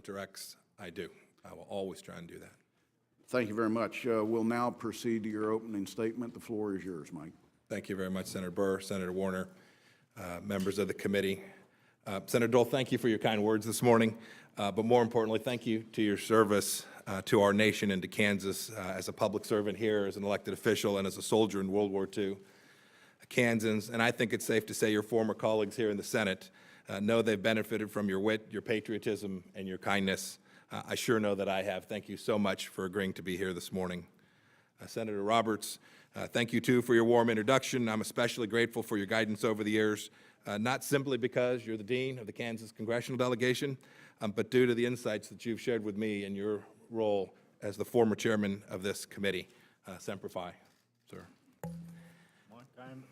directs, I do. I will always try and do that. Thank you very much. We'll now proceed to your opening statement. The floor is yours, Mike. Thank you very much, Senator Burr, Senator Warner, members of the committee. Senator Dole, thank you for your kind words this morning, but more importantly, thank you to your service to our nation and to Kansas as a public servant here, as an elected official, and as a soldier in World War II. Kansans, and I think it's safe to say your former colleagues here in the Senate, know they've benefited from your wit, your patriotism, and your kindness. I sure know that I have. Thank you so much for agreeing to be here this morning. Senator Roberts, thank you too for your warm introduction. I'm especially grateful for your guidance over the years, not simply because you're the Dean of the Kansas Congressional Delegation, but due to the insights that you've shared with me in your role as the former chairman of this committee. Semper Fi, sir. One time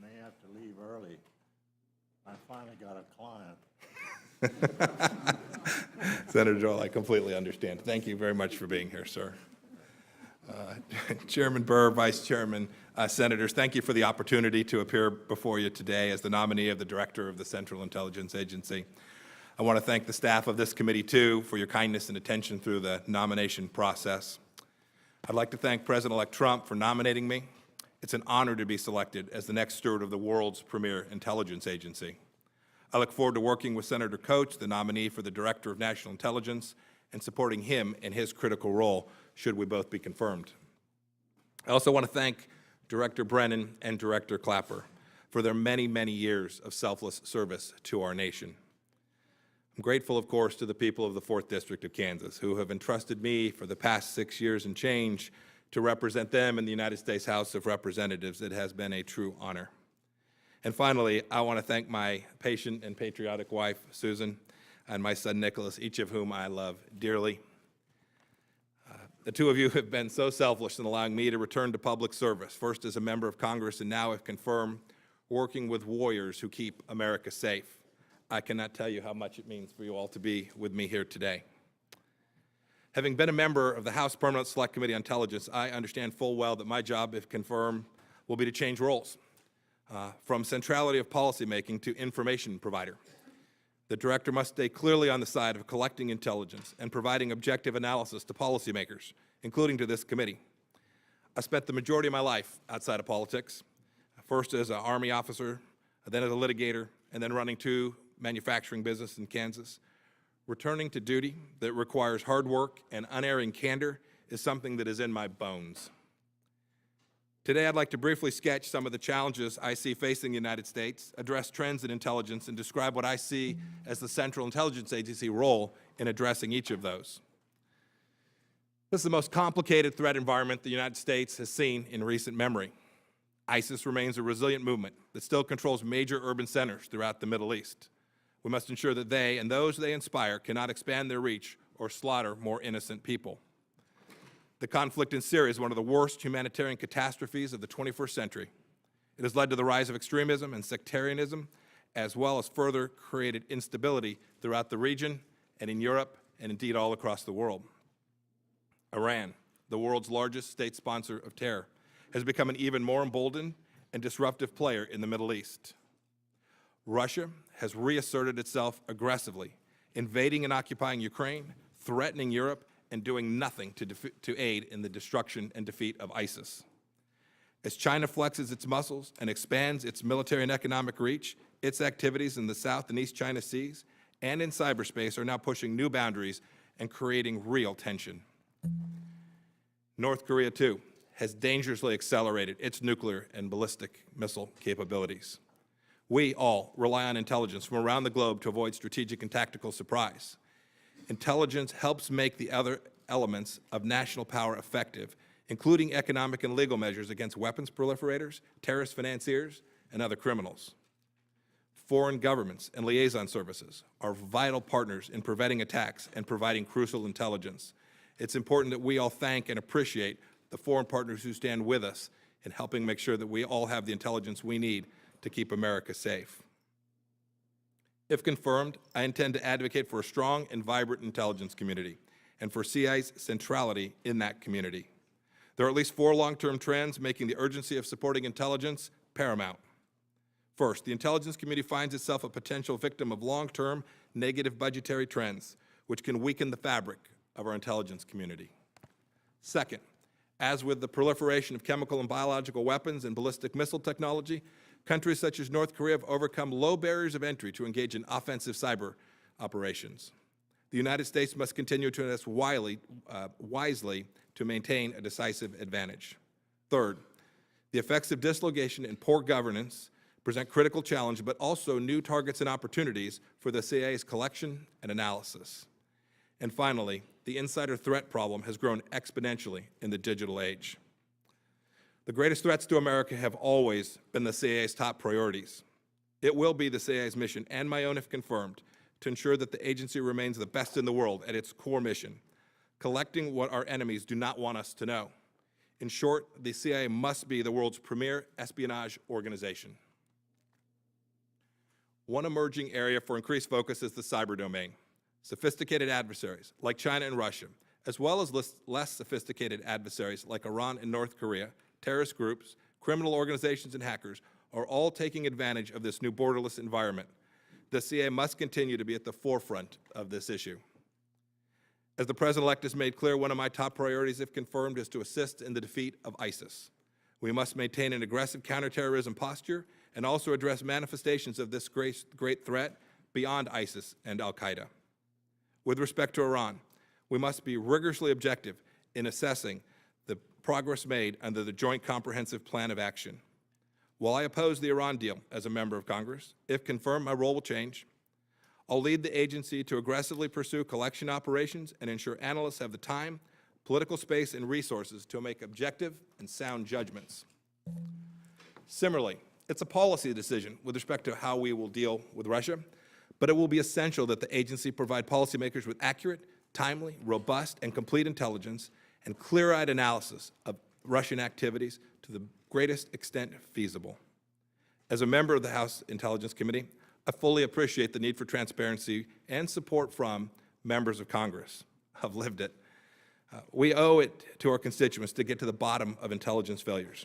may have to leave early. I finally got a client. Senator Joel, I completely understand. Thank you very much for being here, sir. Chairman Burr, Vice Chairman, Senators, thank you for the opportunity to appear before you today as the nominee of the Director of the Central Intelligence Agency. I want to thank the staff of this committee, too, for your kindness and attention through the nomination process. I'd like to thank President-elect Trump for nominating me. It's an honor to be selected as the next steward of the world's premier intelligence agency. I look forward to working with Senator Coach, the nominee for the Director of National Intelligence, and supporting him in his critical role should we both be confirmed. I also want to thank Director Brennan and Director Clapper for their many, many years of selfless service to our nation. I'm grateful, of course, to the people of the 4th District of Kansas who have entrusted me for the past 6 years and change to represent them in the United States House of Representatives. It has been a true honor. And finally, I want to thank my patient and patriotic wife, Susan, and my son, Nicholas, each of whom I love dearly. The two of you have been so selfless in allowing me to return to public service, first as a member of Congress and now, if confirmed, working with warriors who keep America safe. I cannot tell you how much it means for you all to be with me here today. Having been a member of the House Permanent Select Committee on Intelligence, I understand full well that my job, if confirmed, will be to change roles from centrality of policymaking to information provider. The director must stay clearly on the side of collecting intelligence and providing objective analysis to policymakers, including to this committee. I spent the majority of my life outside of politics, first as an Army officer, then as a litigator, and then running 2 manufacturing businesses in Kansas. Returning to duty that requires hard work and unerring candor is something that is in my bones. Today, I'd like to briefly sketch some of the challenges I see facing the United States, address trends in intelligence, and describe what I see as the Central Intelligence Agency role in addressing each of those. This is the most complicated threat environment the United States has seen in recent memory. ISIS remains a resilient movement that still controls major urban centers throughout the Middle East. We must ensure that they and those they inspire cannot expand their reach or slaughter more innocent people. The conflict in Syria is one of the worst humanitarian catastrophes of the 21st century. It has led to the rise of extremism and sectarianism, as well as further created instability throughout the region and in Europe and indeed all across the world. Iran, the world's largest state sponsor of terror, has become an even more emboldened and disruptive player in the Middle East. Russia has reasserted itself aggressively, invading and occupying Ukraine, threatening Europe, and doing nothing to aid in the destruction and defeat of ISIS. As China flexes its muscles and expands its military and economic reach, its activities in the South and East China Seas and in cyberspace are now pushing new boundaries and creating real tension. North Korea, too, has dangerously accelerated its nuclear and ballistic missile capabilities. We all rely on intelligence from around the globe to avoid strategic and tactical surprise. Intelligence helps make the other elements of national power effective, including economic and legal measures against weapons proliferators, terrorist financiers, and other criminals. Foreign governments and liaison services are vital partners in preventing attacks and providing crucial intelligence. It's important that we all thank and appreciate the foreign partners who stand with us in helping make sure that we all have the intelligence we need to keep America safe. If confirmed, I intend to advocate for a strong and vibrant intelligence community and for CI's centrality in that community. There are at least 4 long-term trends making the urgency of supporting intelligence paramount. First, the intelligence community finds itself a potential victim of long-term negative budgetary trends, which can weaken the fabric of our intelligence community. Second, as with the proliferation of chemical and biological weapons and ballistic missile technology, countries such as North Korea have overcome low barriers of entry to engage in offensive cyber operations. The United States must continue to invest wisely to maintain a decisive advantage. Third, the effects of dislocation and poor governance present critical challenges, but also new targets and opportunities for the CIA's collection and analysis. And finally, the insider threat problem has grown exponentially in the digital age. The greatest threats to America have always been the CIA's top priorities. It will be the CIA's mission, and my own if confirmed, to ensure that the agency remains the best in the world at its core mission, collecting what our enemies do not want us to know. In short, the CIA must be the world's premier espionage organization. One emerging area for increased focus is the cyber domain. Sophisticated adversaries like China and Russia, as well as less sophisticated adversaries like Iran and North Korea, terrorist groups, criminal organizations, and hackers are all taking advantage of this new borderless environment. The CIA must continue to be at the forefront of this issue. As the President-elect has made clear, one of my top priorities, if confirmed, is to assist in the defeat of ISIS. We must maintain an aggressive counterterrorism posture and also address manifestations of this great threat beyond ISIS and al-Qaeda. With respect to Iran, we must be rigorously objective in assessing the progress made under the Joint Comprehensive Plan of Action. While I oppose the Iran deal as a member of Congress, if confirmed, my role will change. I'll lead the agency to aggressively pursue collection operations and ensure analysts have the time, political space, and resources to make objective and sound judgments. Similarly, it's a policy decision with respect to how we will deal with Russia, but it will be essential that the agency provide policymakers with accurate, timely, robust, and complete intelligence and clear-eyed analysis of Russian activities to the greatest extent feasible. As a member of the House Intelligence Committee, I fully appreciate the need for transparency and support from members of Congress. I've lived it. We owe it to our constituents to get to the bottom of intelligence failures.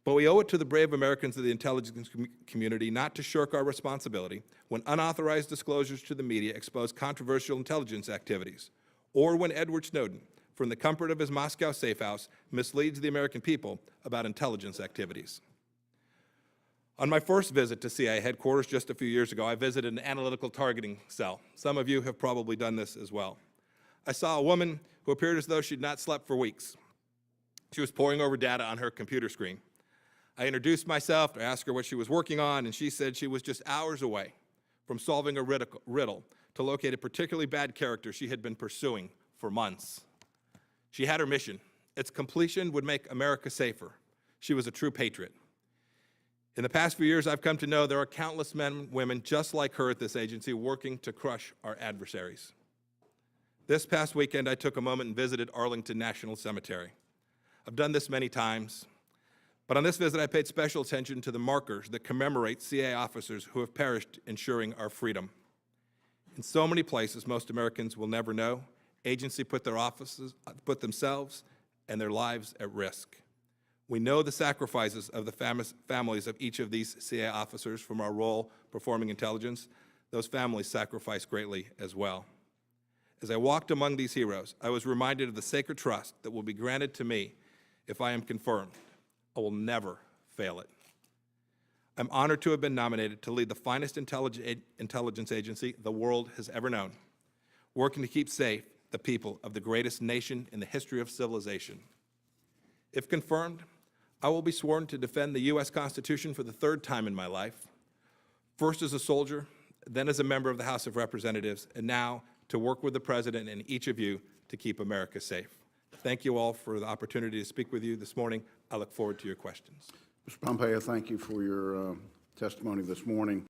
But we owe it to the brave Americans of the intelligence community not to shirk our responsibility when unauthorized disclosures to the media expose controversial intelligence activities, or when Edward Snowden, from the comfort of his Moscow safe house, misleads the American people about intelligence activities. On my first visit to CIA headquarters just a few years ago, I visited an analytical targeting cell. Some of you have probably done this as well. I saw a woman who appeared as though she'd not slept for weeks. She was poring over data on her computer screen. I introduced myself, I asked her what she was working on, and she said she was just hours away from solving a riddle to locate a particularly bad character she had been pursuing for months. She had her mission. Its completion would make America safer. She was a true patriot. In the past few years, I've come to know there are countless men and women just like her at this agency working to crush our adversaries. This past weekend, I took a moment and visited Arlington National Cemetery. I've done this many times, but on this visit, I paid special attention to the markers that commemorate CIA officers who have perished ensuring our freedom. In so many places most Americans will never know, agency put themselves and their lives at risk. We know the sacrifices of the families of each of these CIA officers from our role performing intelligence. Those families sacrifice greatly as well. As I walked among these heroes, I was reminded of the sacred trust that will be granted to me if I am confirmed. I will never fail it. I'm honored to have been nominated to lead the finest intelligence agency the world has ever known, working to keep safe the people of the greatest nation in the history of civilization. If confirmed, I will be sworn to defend the U.S. Constitution for the third time in my life, first as a soldier, then as a member of the House of Representatives, and now to work with the President and each of you to keep America safe. Thank you all for the opportunity to speak with you this morning. I look forward to your questions. Mr. Pompeo, thank you for your testimony this morning.